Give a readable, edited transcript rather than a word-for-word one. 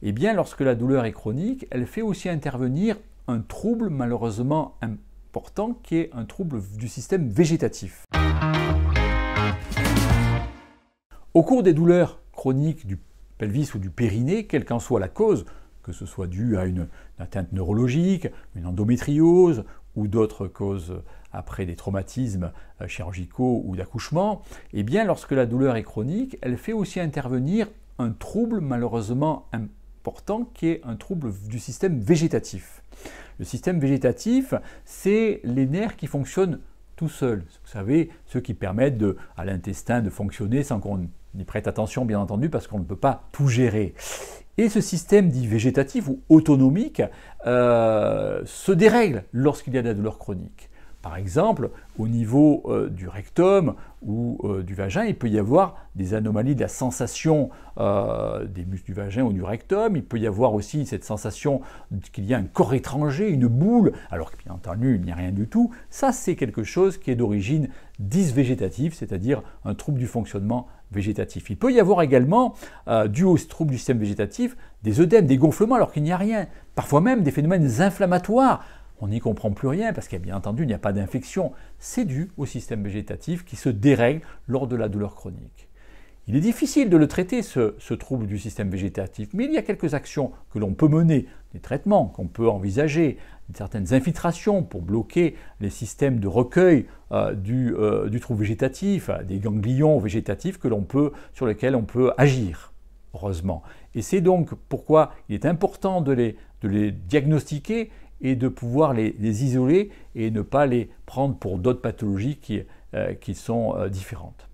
Eh bien, lorsque la douleur est chronique, elle fait aussi intervenir un trouble malheureusement important qui est un trouble du système végétatif. Au cours des douleurs chroniques du pelvis ou du périnée, quelle qu'en soit la cause, que ce soit dû à une atteinte neurologique, une endométriose ou d'autres causes après des traumatismes chirurgicaux ou d'accouchement, eh bien lorsque la douleur est chronique, elle fait aussi intervenir un trouble malheureusement important qui est un trouble du système végétatif. Le système végétatif, c'est les nerfs qui fonctionnent tout seuls. Vous savez, ceux qui permettent à l'intestin de fonctionner sans qu'on y prête attention, bien entendu, parce qu'on ne peut pas tout gérer. Et ce système dit végétatif ou autonomique se dérègle lorsqu'il y a de la douleur chronique. Par exemple, au niveau du rectum ou du vagin, il peut y avoir des anomalies de la sensation des muscles du vagin ou du rectum. Il peut y avoir aussi cette sensation qu'il y a un corps étranger, une boule, alors que bien entendu, il n'y a rien du tout. Ça, c'est quelque chose qui est d'origine dysvégétative, c'est-à-dire un trouble du fonctionnement végétatif. Il peut y avoir également, dû au trouble du système végétatif, des œdèmes, des gonflements alors qu'il n'y a rien. Parfois même des phénomènes inflammatoires. On n'y comprend plus rien parce qu'il y a bien entendu, il n'y a pas d'infection. C'est dû au système végétatif qui se dérègle lors de la douleur chronique. Il est difficile de le traiter, ce trouble du système végétatif, mais il y a quelques actions que l'on peut mener, des traitements qu'on peut envisager, certaines infiltrations pour bloquer les systèmes de recueil du trouble végétatif, des ganglions végétatifs sur lesquels on peut agir, heureusement. Et c'est donc pourquoi il est important de les diagnostiquer et de pouvoir les isoler et ne pas les prendre pour d'autres pathologies qui sont différentes.